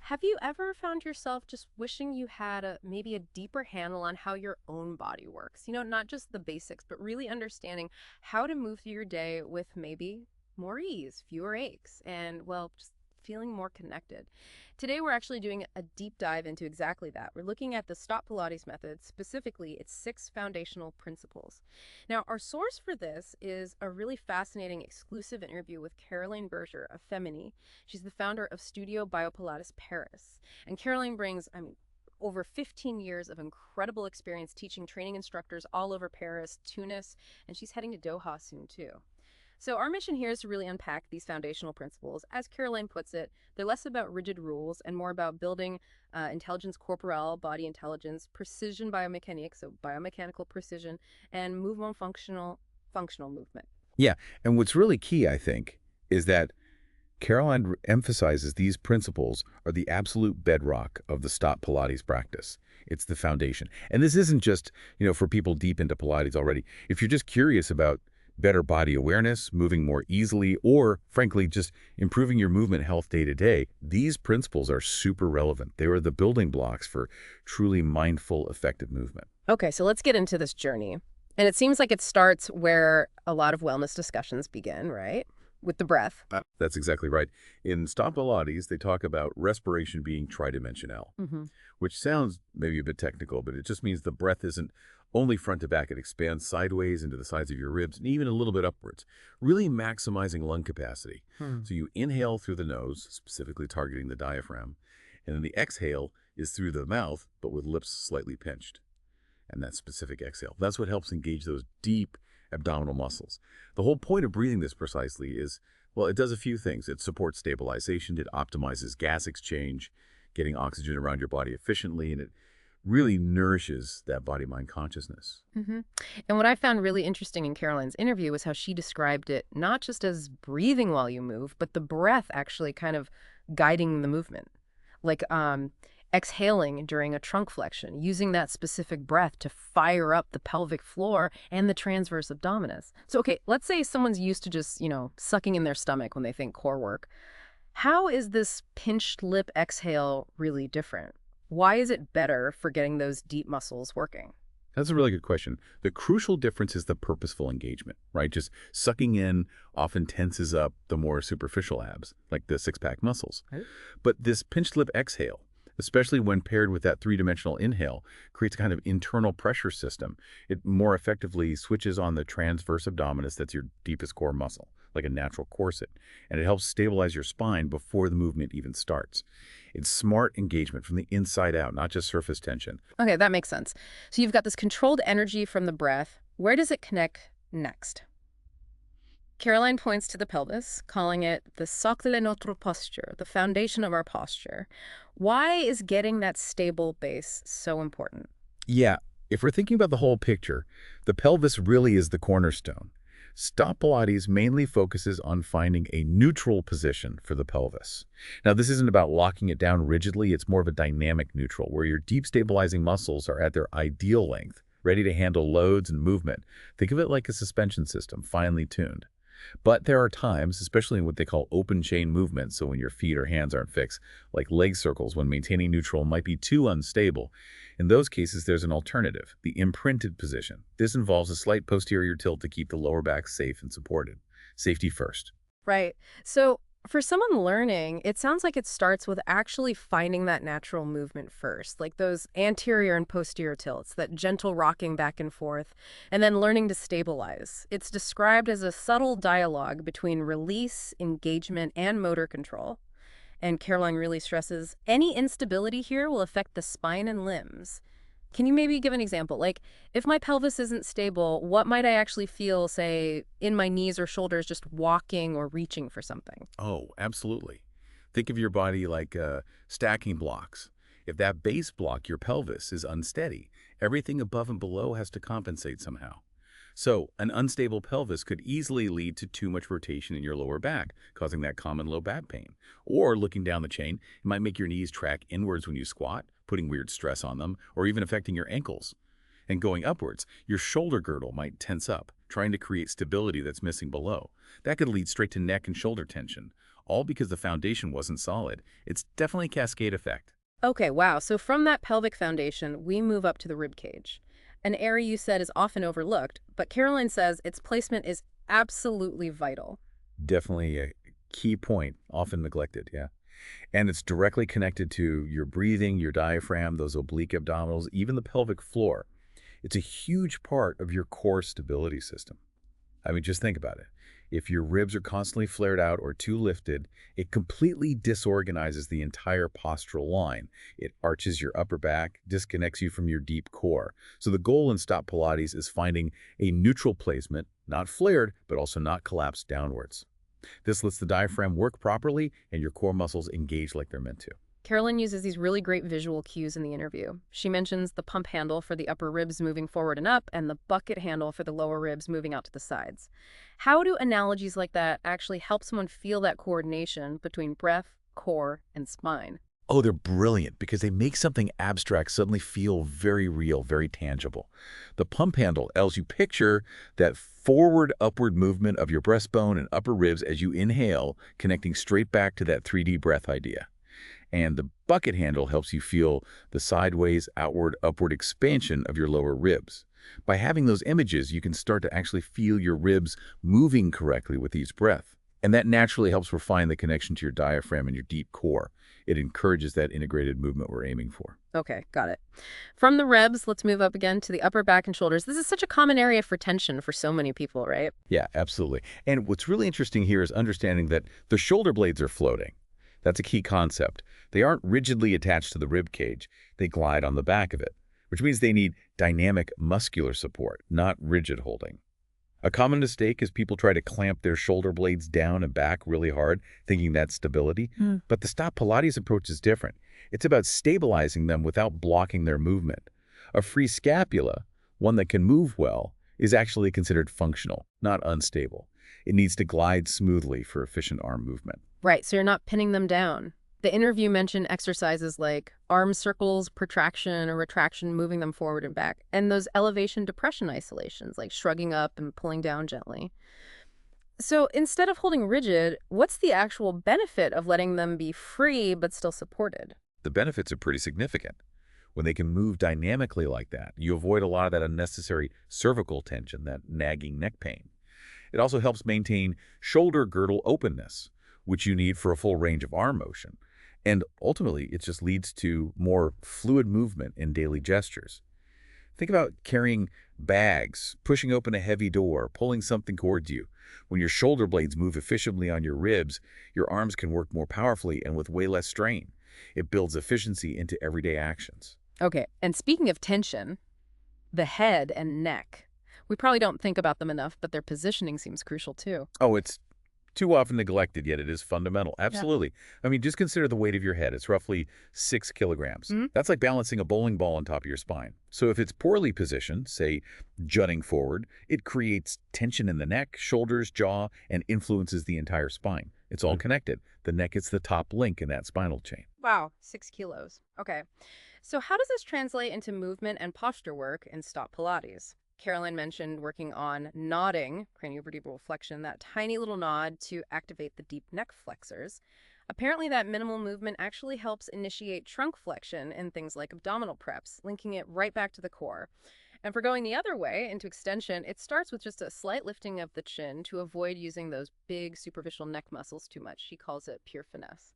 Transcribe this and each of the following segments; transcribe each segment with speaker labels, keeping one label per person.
Speaker 1: Have you ever found yourself just wishing you had maybe a deeper handle on how your own body works? Not just the basics, but really understanding how to move through your day with maybe more ease, fewer aches, and well, just feeling more connected. Today, we're actually doing a deep dive into exactly that. We're looking at the Stot Pilates method, specifically its 6 foundational principles. Now, our source for this is a really fascinating exclusive interview with Caroline Berger of Fémynie. She's the founder of Studio Biopilates Paris. And Caroline brings, over 15 years of incredible experience teaching training instructors all over Paris, Tunis, and she's heading to Doha soon too. So our mission here is to really unpack these foundational principles. As Caroline puts it, they're less about rigid rules and more about building intelligence corporelle, body intelligence, precision biomechanics, so biomechanical precision, and movement functional movement.
Speaker 2: Yeah, and what's really key, I think, is that Caroline emphasizes these principles are the absolute bedrock of the Stot Pilates practice. It's the foundation. And this isn't just, for people deep into Pilates already. If you're just curious about better body awareness, moving more easily, or, frankly, just improving your movement health day to day, these principles are super relevant. They are the building blocks for truly mindful, effective movement.
Speaker 1: Okay, so let's get into this journey. And it seems like it starts where a lot of wellness discussions begin, right? With the breath.
Speaker 2: That's exactly right. In Stot Pilates, they talk about respiration being tridimensional, which sounds maybe a bit technical, but it just means the breath isn't only front to back. It expands sideways into the sides of your ribs and even a little bit upwards, really maximizing lung capacity. So you inhale through the nose, specifically targeting the diaphragm, and then the exhale is through the mouth, but with lips slightly pinched. And that specific exhale. That's what helps engage those deep abdominal muscles. The whole point of breathing this precisely is, well, it does a few things. It supports stabilization, it optimizes gas exchange, getting oxygen around your body efficiently, and it really nourishes that body-mind consciousness.
Speaker 1: And what I found really interesting in Caroline's interview was how she described it not just as breathing while you move, but the breath actually kind of guiding the movement. Like exhaling during a trunk flexion, using that specific breath to fire up the pelvic floor and the transverse abdominis. So, okay, let's say someone's used to just, sucking in their stomach when they think core work. How is this pinched lip exhale really different? Why is it better for getting those deep muscles working?
Speaker 2: That's a really good question. The crucial difference is the purposeful engagement, right? Just sucking in often tenses up the more superficial abs, like the six-pack muscles.
Speaker 1: Right.
Speaker 2: But this pinched lip exhale, especially when paired with that three-dimensional inhale, creates a kind of internal pressure system. It more effectively switches on the transverse abdominis, that's your deepest core muscle, like a natural corset, and it helps stabilize your spine before the movement even starts. It's smart engagement from the inside out, not just surface tension.
Speaker 1: Okay, that makes sense. So you've got this controlled energy from the breath. Where does it connect next? Caroline points to the pelvis, calling it the socle de notre posture, the foundation of our posture. Why is getting that stable base so important?
Speaker 2: Yeah, if we're thinking about the whole picture, the pelvis really is the cornerstone. Stot Pilates mainly focuses on finding a neutral position for the pelvis. Now, this isn't about locking it down rigidly. It's more of a dynamic neutral, where your deep stabilizing muscles are at their ideal length, ready to handle loads and movement. Think of it like a suspension system, finely tuned. But there are times, especially in what they call open chain movements, so when your feet or hands aren't fixed, like leg circles when maintaining neutral might be too unstable. In those cases, there's an alternative, the imprinted position. This involves a slight posterior tilt to keep the lower back safe and supported. Safety first.
Speaker 1: Right. So for someone learning, it sounds like it starts with actually finding that natural movement first, like those anterior and posterior tilts, that gentle rocking back and forth, and then learning to stabilize. It's described as a subtle dialogue between release, engagement, and motor control. And Caroline really stresses any instability here will affect the spine and limbs. Can you maybe give an example? Like, if my pelvis isn't stable, what might I actually feel, say, in my knees or shoulders just walking or reaching for something?
Speaker 2: Oh, absolutely. Think of your body like stacking blocks. If that base block, your pelvis, is unsteady, everything above and below has to compensate somehow. So an unstable pelvis could easily lead to too much rotation in your lower back, causing that common low back pain. Or looking down the chain, it might make your knees track inwards when you squat, putting weird stress on them, or even affecting your ankles. And going upwards, your shoulder girdle might tense up, trying to create stability that's missing below. That could lead straight to neck and shoulder tension, all because the foundation wasn't solid. It's definitely a cascade effect.
Speaker 1: Okay, wow. So from that pelvic foundation, we move up to the rib cage. An area you said is often overlooked, but Caroline says its placement is absolutely vital.
Speaker 2: Definitely a key point, often neglected, yeah. And it's directly connected to your breathing, your diaphragm, those oblique abdominals, even the pelvic floor. It's a huge part of your core stability system. I mean, just think about it. If your ribs are constantly flared out or too lifted, it completely disorganizes the entire postural line. It arches your upper back, disconnects you from your deep core. So the goal in Stot Pilates is finding a neutral placement, not flared, but also not collapsed downwards. This lets the diaphragm work properly and your core muscles engage like they're meant to.
Speaker 1: Caroline uses these really great visual cues in the interview. She mentions the pump handle for the upper ribs moving forward and up, and the bucket handle for the lower ribs moving out to the sides. How do analogies like that actually help someone feel that coordination between breath, core, and spine?
Speaker 2: Oh, they're brilliant because they make something abstract suddenly feel very real, very tangible. The pump handle helps you picture that forward upward movement of your breastbone and upper ribs as you inhale, connecting straight back to that 3D breath idea. And the bucket handle helps you feel the sideways, outward, upward expansion of your lower ribs. By having those images, you can start to actually feel your ribs moving correctly with each breath. And that naturally helps refine the connection to your diaphragm and your deep core. It encourages that integrated movement we're aiming for.
Speaker 1: Okay, got it. From the ribs, let's move up again to the upper back and shoulders. This is such a common area for tension for so many people, right?
Speaker 2: Yeah, absolutely. And what's really interesting here is understanding that the shoulder blades are floating. That's a key concept. They aren't rigidly attached to the rib cage. They glide on the back of it, which means they need dynamic muscular support, not rigid holding. A common mistake is people try to clamp their shoulder blades down and back really hard, thinking that's stability. But the Stot Pilates approach is different. It's about stabilizing them without blocking their movement. A free scapula, one that can move well, is actually considered functional, not unstable. It needs to glide smoothly for efficient arm movement.
Speaker 1: Right, so you're not pinning them down. The interview mentioned exercises like arm circles, protraction or retraction, moving them forward and back, and those elevation depression isolations like shrugging up and pulling down gently. So instead of holding rigid, what's the actual benefit of letting them be free but still supported?
Speaker 2: The benefits are pretty significant. When they can move dynamically like that, you avoid a lot of that unnecessary cervical tension, that nagging neck pain. It also helps maintain shoulder girdle openness, which you need for a full range of arm motion. And ultimately, it just leads to more fluid movement in daily gestures. Think about carrying bags, pushing open a heavy door, pulling something towards you. When your shoulder blades move efficiently on your ribs, your arms can work more powerfully and with way less strain. It builds efficiency into everyday actions.
Speaker 1: Okay, and speaking of tension, the head and neck. We probably don't think about them enough, but their positioning seems crucial too.
Speaker 2: Oh, it's too often neglected, yet it is fundamental.
Speaker 1: Yeah.
Speaker 2: Absolutely. I mean, just consider the weight of your head. It's roughly 6 kilograms. That's like balancing a bowling ball on top of your spine. So if it's poorly positioned, say jutting forward, it creates tension in the neck, shoulders, jaw, and influences the entire spine. It's all connected. The neck is the top link in that spinal chain.
Speaker 1: Wow, 6 kilos. Okay. So how does this translate into movement and posture work in Stot Pilates? Caroline mentioned working on nodding, craniovertebral flexion, that tiny little nod to activate the deep neck flexors. Apparently that minimal movement actually helps initiate trunk flexion in things like abdominal preps, linking it right back to the core. And for going the other way, into extension, it starts with just a slight lifting of the chin to avoid using those big superficial neck muscles too much. She calls it pure finesse.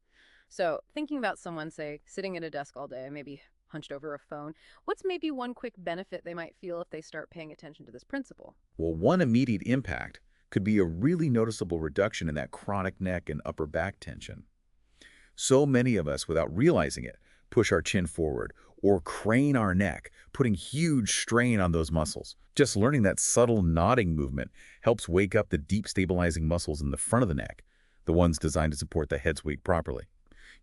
Speaker 1: So thinking about someone, say, sitting at a desk all day, maybe hunched over a phone, what's maybe one quick benefit they might feel if they start paying attention to this principle?
Speaker 2: Well, one immediate impact could be a really noticeable reduction in that chronic neck and upper back tension. So many of us, without realizing it, push our chin forward or crane our neck, putting huge strain on those muscles. Just learning that subtle nodding movement helps wake up the deep stabilizing muscles in the front of the neck, the ones designed to support the head's weight properly.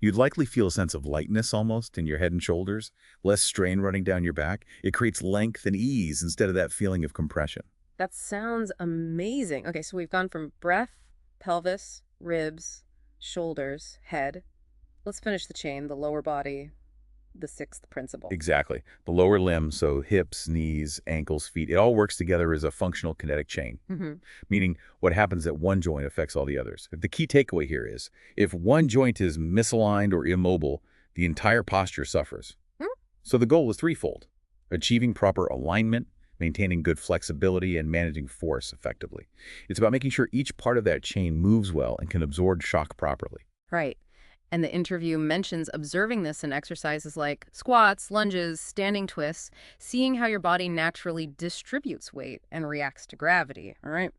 Speaker 2: You'd likely feel a sense of lightness almost in your head and shoulders, less strain running down your back. It creates length and ease instead of that feeling of compression.
Speaker 1: That sounds amazing. Okay, so we've gone from breath, pelvis, ribs, shoulders, head. Let's finish the chain, the lower body, the sixth principle.
Speaker 2: Exactly. The lower limb, so hips, knees, ankles, feet, it all works together as a functional kinetic chain,
Speaker 1: Hmm.
Speaker 2: meaning what happens at one joint affects all the others. The key takeaway here is, if one joint is misaligned or immobile, the entire posture suffers. So the goal is threefold: achieving proper alignment, maintaining good flexibility, and managing force effectively. It's about making sure each part of that chain moves well and can absorb shock properly.
Speaker 1: Right. And the interview mentions observing this in exercises like squats, lunges, standing twists, seeing how your body naturally distributes weight and reacts to gravity, all right?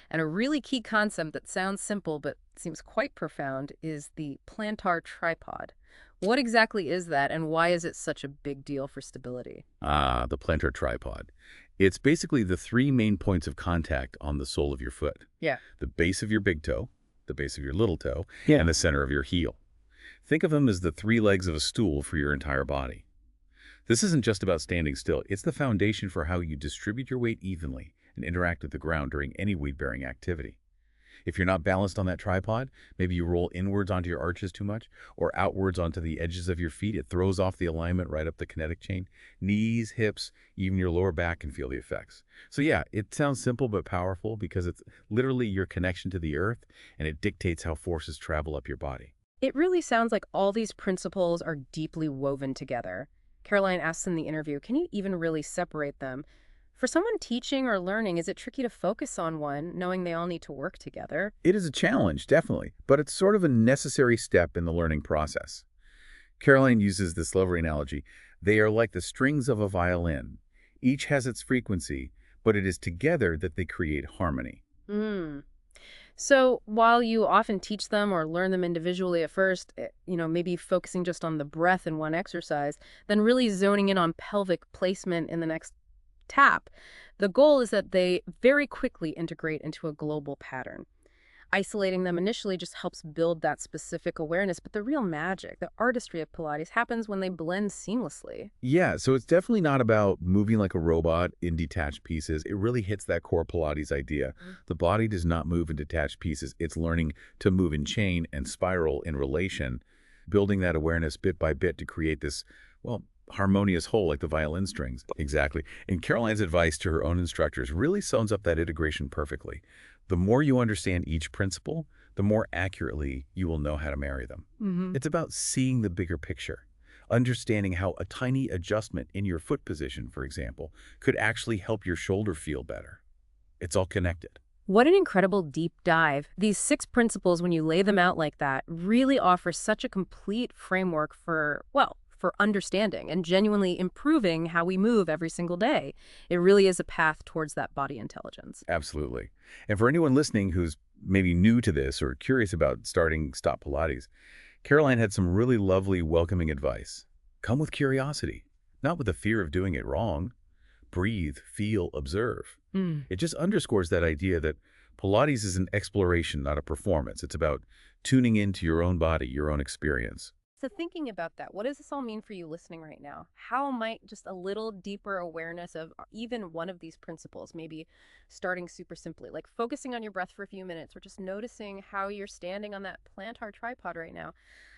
Speaker 1: And a really key concept that sounds simple but seems quite profound is the plantar tripod. What exactly is that, and why is it such a big deal for stability?
Speaker 2: Ah, the plantar tripod. It's basically the three main points of contact on the sole of your foot:
Speaker 1: Yeah.
Speaker 2: the base of your big toe, the base of your little toe,
Speaker 1: Yeah.
Speaker 2: and the center of your heel. Think of them as the three legs of a stool for your entire body. This isn't just about standing still. It's the foundation for how you distribute your weight evenly and interact with the ground during any weight-bearing activity. If you're not balanced on that tripod, maybe you roll inwards onto your arches too much or outwards onto the edges of your feet. It throws off the alignment right up the kinetic chain. Knees, hips, even your lower back can feel the effects. So yeah, it sounds simple but powerful because it's literally your connection to the earth, and it dictates how forces travel up your body.
Speaker 1: It really sounds like all these principles are deeply woven together. Caroline asks in the interview, can you even really separate them? For someone teaching or learning, is it tricky to focus on one, knowing they all need to work together?
Speaker 2: It is a challenge, definitely, but it's sort of a necessary step in the learning process. Caroline uses this lovely analogy. They are like the strings of a violin. Each has its frequency, but it is together that they create harmony.
Speaker 1: Hmm. So while you often teach them or learn them individually at first, maybe focusing just on the breath in one exercise, then really zoning in on pelvic placement in the next tap, the goal is that they very quickly integrate into a global pattern. Isolating them initially just helps build that specific awareness, but the real magic, the artistry of Pilates happens when they blend seamlessly.
Speaker 2: Yeah, so it's definitely not about moving like a robot in detached pieces. It really hits that core Pilates idea. The body does not move in detached pieces. It's learning to move in chain and spiral in relation, building that awareness bit by bit to create this, well, harmonious whole like the violin strings. Exactly. And Caroline's advice to her own instructors really sums up that integration perfectly. The more you understand each principle, the more accurately you will know how to marry them.
Speaker 1: Mm-hmm.
Speaker 2: It's about seeing the bigger picture, understanding how a tiny adjustment in your foot position, for example, could actually help your shoulder feel better. It's all connected.
Speaker 1: What an incredible deep dive. These six principles, when you lay them out like that, really offer such a complete framework for understanding and genuinely improving how we move every single day. It really is a path towards that body intelligence.
Speaker 2: Absolutely. And for anyone listening who's maybe new to this or curious about starting Stot Pilates, Caroline had some really lovely, welcoming advice. Come with curiosity, not with the fear of doing it wrong. Breathe, feel, observe.
Speaker 1: Mm.
Speaker 2: It just underscores that idea that Pilates is an exploration, not a performance. It's about tuning into your own body, your own experience.
Speaker 1: So thinking about that, what does this all mean for you listening right now? How might just a little deeper awareness of even one of these principles, maybe starting super simply, like focusing on your breath for a few minutes or just noticing how you're standing on that plantar tripod right now,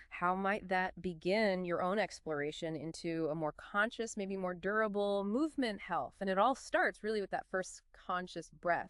Speaker 1: how might that begin your own exploration into a more conscious, maybe more durable movement health? And it all starts really with that first conscious breath.